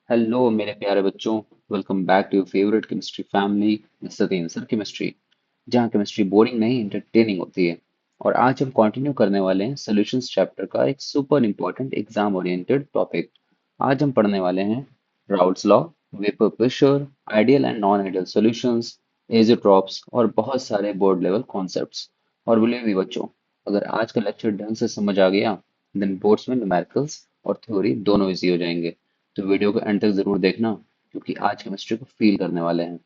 Hello मेरे प्यारे बच्चों। Welcome back to your favourite chemistry family, Satin sir chemistry, जहाँ केमिस्ट्री बोरिंग नहीं इंटरटेनिंग होती है। और आज हम कंटिन्यू करने वाले हैं सॉल्यूशंस चैप्टर का एक super important exam oriented topic. आज हम पढ़ने वाले हैं Raoult's law, vapour pressure, ideal and non ideal solutions, azeotropes और बहुत सारे बोर्ड लेवल कॉन्सेप्ट्स। और बोलिए भी बच्चों, अगर आज का लेक्चर ढंग से समझ आ गया देन बोर्ड्स में न्यूमेरिकल्स और थ्योरी दोनों इजी हो जाएंगे। तो वीडियो को एंड तक जरूर देखना, क्योंकि आज केमिस्ट्री को फील करने वाले हैं।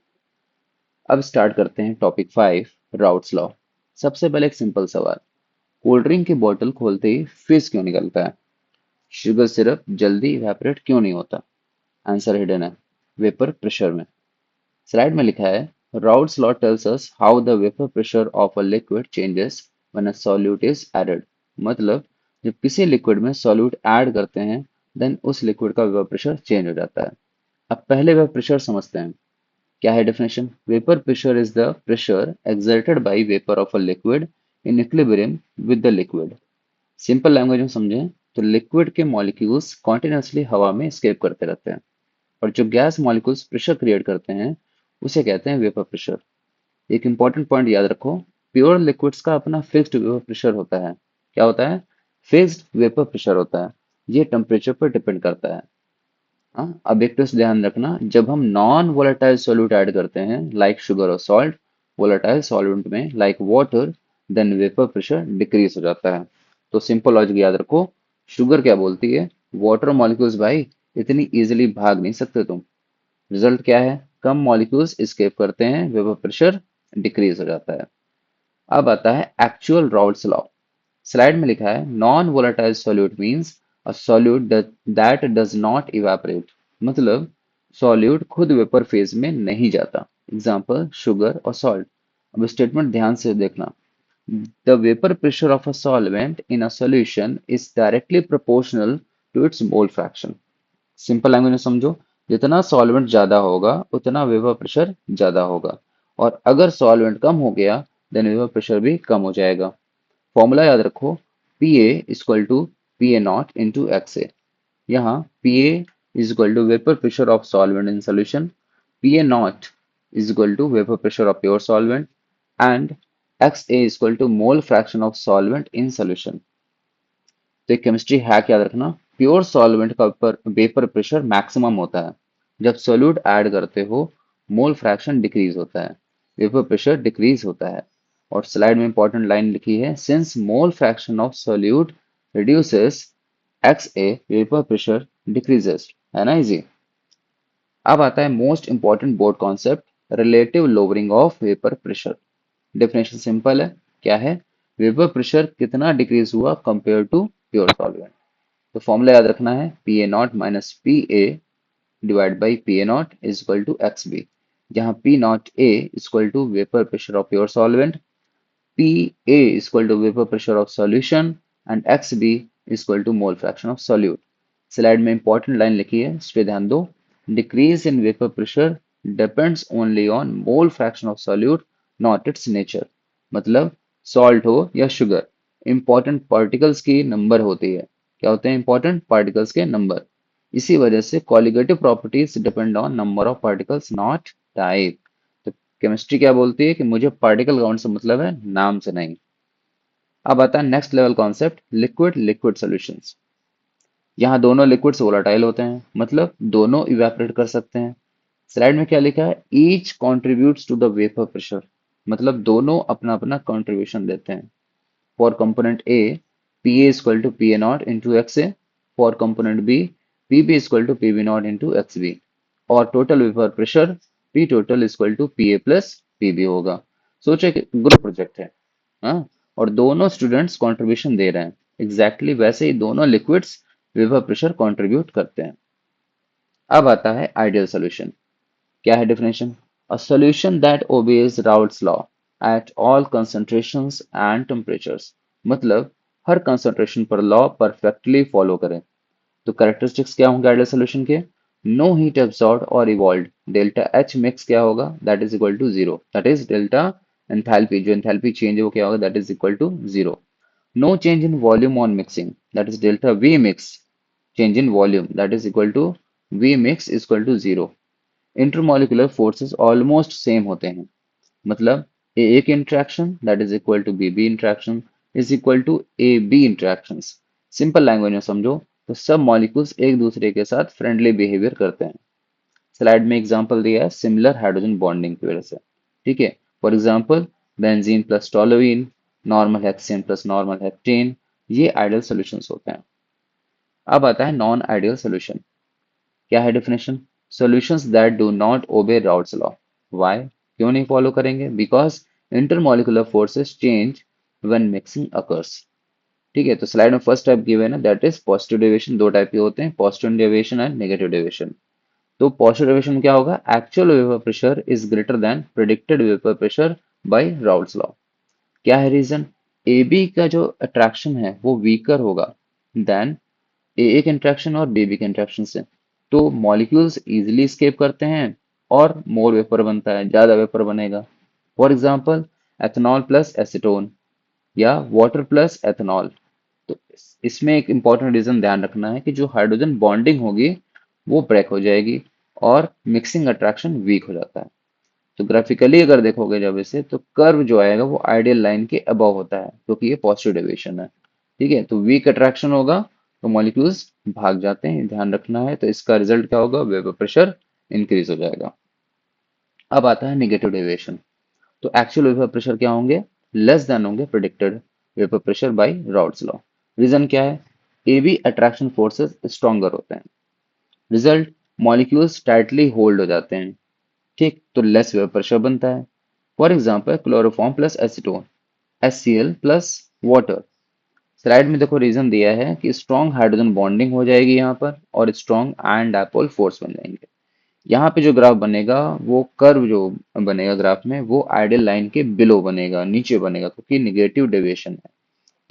अब स्टार्ट करते हैं टॉपिक 5, राउट्स लॉ। सबसे पहले एक सिंपल सवाल, कोल्ड ड्रिंक की बोतल खोलते ही फिज क्यों निकलता है? शुगर सिरप जल्दी इवेपोरेट क्यों नहीं होता? आंसर हिडन है वेपर प्रेशर में। स्लाइड में लिखा है, Raoult's law tells us how the vapour pressure of a liquid changes when a solute is added. मतलब जब किसी लिक्विड में सॉल्यूट ऐड करते हैं देन उस लिक्विड का वेपर प्रेशर चेंज हो जाता है। अब पहले वेपर प्रेशर समझते हैं। क्या है definition? Vapour pressure is the pressure exerted by vapor of a liquid in equilibrium with the liquid। Simple language में समझें तो लिक्विड के मॉलिक्यूल्स कॉन्टिन्यूसली हवा में स्केप करते रहते हैं, और जो गैस मॉलिक्यूल्स प्रेशर क्रिएट करते हैं उसे कहते हैं वेपर प्रेशर। एक इंपॉर्टेंट पॉइंट याद रखो, प्योर लिक्विड्स का अपना फिक्स्ड वेपर प्रेशर होता है। क्या होता है? फिक्स्ड वेपर प्रेशर होता है। ये टेम्परेचर पर डिपेंड करता है। हाँ, अब एक ट्विस्ट ध्यान रखना, जब हम नॉन वोलेटाइल सॉल्यूट ऐड करते हैं लाइक शुगर और सॉल्ट वोलेटाइल सॉल्वेंट में like water, then vapour pressure decrease हो जाता है। तो सिंपल लॉजिक याद रखो, शुगर क्या बोलती है, वाटर मॉलिक्यूल्स भाई इतनी इजीली भाग नहीं सकते तुम। रिजल्ट क्या है? कम मॉलिक्यूल्स एस्केप करते हैं, वेपर प्रेशर डिक्रीज हो जाता है। अब आता है एक्चुअल राउल्ट्स लॉ। स्लाइड में लिखा है, non volatile solute means a solute that does not evaporate. मतलब सॉल्यूट खुद वेपर फेज में नहीं जाता। एग्जांपल शुगर और सॉल्ट। अब स्टेटमेंट ध्यान से देखना, the vapour pressure of a solvent in a solution is directly proportional to its mole fraction. Simple language में समझो, जितना सॉल्वेंट ज्यादा होगा उतना वेपर प्रेशर ज्यादा होगा, और अगर सॉल्वेंट कम हो गया देन वेपर प्रेशर भी कम हो जाएगा। फॉर्मूला याद रखो, P A equal to P A naught into X A. यहाँ P A is equal to vapour pressure of solvent in solution, P A naught is equal to vapour pressure of pure solvent, and X A is equal to mole fraction of solvent in solution. तो एक chemistry hack याद रखना, pure solvent का vapour pressure maximum होता है। जब solute add करते हो मोल फ्रैक्शन डिक्रीज होता है, वेपर प्रेशर डिक्रीज होता है। और स्लाइड में इंपॉर्टेंट लाइन लिखी है, since mole fraction of solute reduces X A vapour pressure decreases. है ना इजी? अब आता है most important board concept, relative lowering of vapour pressure. Definition simple है, क्या है? वेपर प्रेशर कितना डिक्रीज हुआ कंपेयर टू प्योर सॉल्वेंट। तो फॉर्मूला याद रखना है, P A naught minus P A divide by P A naught is equal to X B, जहाँ P naught A is equal to vapour pressure of pure solvent, P A is equal to vapour pressure of solution, and X B is equal to mole fraction of solute. Slide में important line लिखी है, इस पे ध्यान दो, decrease in vapour pressure depends only on mole fraction of solute, not its nature. मतलब salt हो या शुगर, इंपॉर्टेंट पार्टिकल्स की नंबर होती है। क्या होते हैं इंपॉर्टेंट पार्टिकल्स के नंबर? इसी वजह से colligative properties depend on number of particles not type. तो केमिस्ट्री क्या बोलती है कि मुझे पार्टिकल काउंट से मतलब है, नाम से नहीं। अब आता है next level concept, liquid liquid solutions. यहाँ दोनों लिक्विड्स वोलाटाइल होते हैं, मतलब दोनों इवेपोरेट कर सकते हैं। स्लाइड में क्या लिखा है, each contributes to the vapour pressure. मतलब दोनों अपना अपना कॉन्ट्रीब्यूशन देते हैं। For component A, P A equal to P A naught into X A. For component B, P B equal to P B naught into X B. और total vapour pressure P total equal to P A plus P B होगा। सोचे कि group project है, हाँ, और दोनों students contribution दे रहे हैं। एग्जैक्टली वैसे ही दोनों लिक्विड्स वेपर प्रेशर कंट्रीब्यूट करते हैं। अब आता है आइडियल सॉल्यूशन। क्या है definition? A solution that obeys Raoult's law at all concentrations and temperatures. मतलब हर कंसंट्रेशन पर लॉ परफेक्टली फॉलो करें। तो कैरेक्टरिस्टिक्स क्या होंगे आइडियल सॉल्यूशन के? नो हीट एब्सॉर्ब और इवॉल्व, डेल्टा एच मिक्स क्या होगा, that is equal to zero, that is delta enthalpy, जो एंथैल्पी चेंज है वो क्या होगा, that is equal to zero. No change in volume on mixing, that is delta V mix, change in volume that is equal to V mix equal to zero. Intermolecular forces almost same होते हैं, मतलब A के interaction that is equal to B interaction is equal to A B interactions. Simple language में समझो तो सब molecules एक दूसरे के साथ फ्रेंडली बिहेवियर करते हैं। स्लाइड में एग्जांपल दिया है सिमिलर हाइड्रोजन बॉन्डिंग की वजह से। ठीक है, for example benzene plus toluene, normal hexane plus normal heptane, ये आइडियल सॉल्यूशंस होते हैं। अब आता है नॉन आइडियल सॉल्यूशन। क्या है definition? Solutions that do not obey routes law. Why? क्यों नहीं फॉलो करेंगे? Because intermolecular forces change when mixing occurs. ठीक है, तो स्लाइड में फर्स्ट टाइप गिवन है दैट इज पॉजिटिव डेविएशन। दो टाइप के होते हैं, positive deviation and negative deviation. तो पॉजिटिव डेविएशन में क्या होगा? Actual vapour pressure is greater than predicted vapour pressure by Raoult's law. क्या है रीजन? ए बी का जो अट्रैक्शन है वो वीकर होगा देन ए के इंट्रैक्शन और बी के इंट्रैक्शन से। तो मॉलिक्यूल्स इजीली स्केप करते हैं और मोर वेपर बनता है, ज्यादा वेपर बनेगा। For example ethanol plus acetone या वाटर प्लस एथेनॉल। तो इसमें एक इंपॉर्टेंट रीजन ध्यान रखना है कि जो हाइड्रोजन बॉन्डिंग होगी वो ब्रेक हो जाएगी और मिक्सिंग अट्रैक्शन वीक हो जाता है। तो ग्राफिकली अगर देखोगे जब इसे, तो कर्व जो आएगा वो आइडियल लाइन के अबव होता है क्योंकि ये पॉजिटिव डेविएशन है। ठीक है, तो वीक अट्रैक्शन होगा तो मॉलिक्यूल्स भाग जाते हैं, ध्यान रखना है। तो इसका रिजल्ट क्या होगा? वेपर प्रेशर इंक्रीज हो जाएगा। अब आता है नेगेटिव डेविएशन। तो एक्चुअल वेपर प्रेशर क्या होंगे? लेस देन होंगे predicted vapour pressure by Raoult's law. Reason क्या है? A B attraction forces stronger होते हैं। रिजल्ट, मॉलिक्यूल्स टाइटली होल्ड हो जाते हैं। ठीक, तो लेस वेपर प्रेशर बनता है। For example chloroform plus acetone, HCl plus water. Slide में देखो रीजन दिया है कि स्ट्रॉन्ग हाइड्रोजन बॉन्डिंग हो जाएगी यहाँ पर और स्ट्रॉन्ग आयन डायपोल फोर्स बन जाएंगे। यहाँ पे जो ग्राफ बनेगा वो कर्व जो बनेगा ग्राफ में वो आइडियल लाइन के बिलो बनेगा, नीचे बनेगा क्योंकि निगेटिव डेविएशन है।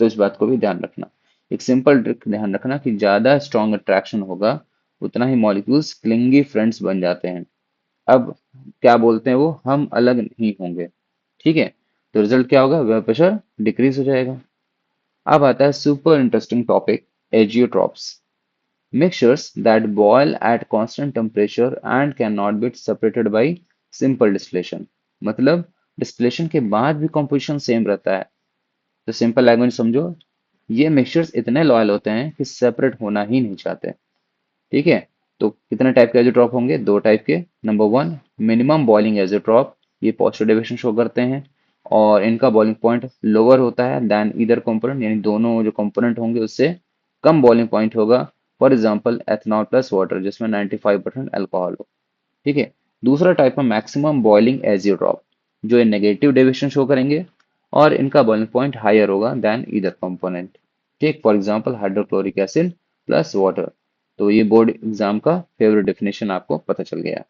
तो इस बात को भी ध्यान रखना। एक सिंपल ट्रिक ध्यान रखना कि ज्यादा स्ट्रॉन्ग अट्रैक्शन होगा उतना ही मॉलिक्यूल्स क्लिंगी फ्रेंड्स बन जाते हैं। अब क्या बोलते हैं वो, हम अलग नहीं होंगे। ठीक है, तो रिजल्ट क्या होगा? वेपर प्रेशर डिक्रीज हो जाएगा। अब आता है super interesting topic, azeotropes. Mixtures that boil at constant temperature and cannot be separated by simple distillation। मतलब डिस्टिलेशन के बाद भी कॉम्पोजिशन सेम रहता है। तो सिंपल लैंग्वेज समझो, ये मिक्सचर्स इतने लॉयल होते हैं कि सेपरेट होना ही नहीं चाहते। ठीक है, तो कितने टाइप के एजोट्रॉप होंगे? दो टाइप के। Number one, minimum boiling azeotrope. ये पॉजिटिव डेविएशन शो करते हैं और इनका बॉइलिंग पॉइंट लोअर होता है देन ईदर कंपोनेंट, यानी दोनों जो कंपोनेंट होंगे उससे कम बॉइलिंग पॉइंट होगा। For example ethanol plus water जिसमें 95% अल्कोहल हो। ठीक है, दूसरा टाइप है मैक्सिमम बॉइलिंग एजियोट्रॉप, जो ये नेगेटिव डेविएशन शो करेंगे और इनका बॉइलिंग पॉइंट हायर होगा देन ईदर कंपोनेंट। ठीक, for example hydrochloric acid plus water. तो ये बोर्ड एग्जाम का फेवरेट डेफिनेशन आपको पता चल गया।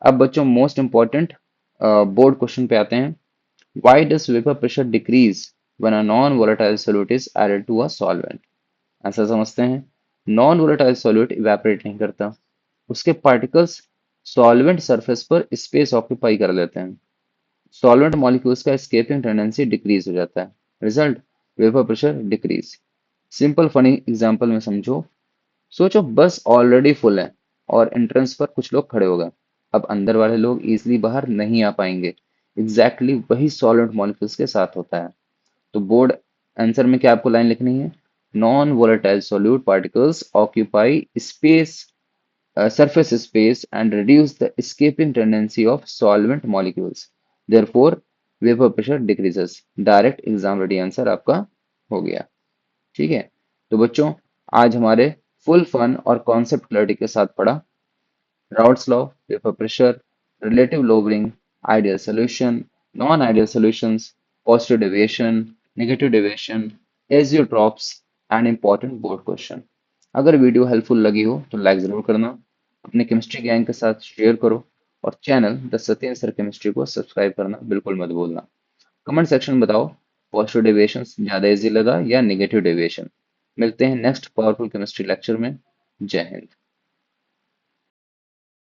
अब बच्चों मोस्ट इंपॉर्टेंट बोर्ड क्वेश्चन पे आते हैं। Why does vapour pressure decrease when a non volatile solute is added to a solvent? ऐसा समझते हैं, नॉन वोलेटाइल सॉल्यूट इवेपोरेट नहीं करता, उसके पार्टिकल्स सॉल्वेंट सरफेस पर स्पेस ऑक्यूपाई कर लेते हैं। सॉल्वेंट मॉलिक्यूल्स का एस्केपिंग टेंडेंसी डिक्रीज हो जाता है। Result, vapour pressure decrease. Simple funny example में समझो, सोचो बस ऑलरेडी फुल है और एंट्रेंस पर कुछ लोग खड़े हो गए। अब अंदर वाले लोग इजीली बाहर नहीं आ पाएंगे। वही सॉल्वेंट मॉलिक्यूल्स के साथ होता है। तो बोर्ड आंसर में क्या आपको लाइन लिखनी है? Non volatile solute particles occupy space, surface space and reduce the escaping tendency of solvent molecules. Therefore, vapor pressure decreases। Direct exam ready answer आपका हो गया। ठीक है, तो बच्चों आज हमारे फुल फन और कॉन्सेप्ट क्लैरिटी के साथ पढ़ा Raoult's law, vapour pressure, relative lowering, ideal solution, non ideal solutions, positive deviation, negative deviation, azeotropes and important board question. अगर वीडियो हेल्पफुल लगी हो तो लाइक ज़रूर करना, अपने केमिस्ट्री गैंग के साथ शेयर करो और channel the Satyendra sir chemistry को सब्सक्राइब करना बिल्कुल मत भूलना। कमेंट सेक्शन में बताओ पॉजिटिव डेविएशन ज़्यादा इजी लगा या नेगेटिव डेविएशन। मिलते हैं नेक्स्ट पावरफुल केमिस्ट्री लेक्चर में। जय हिंद।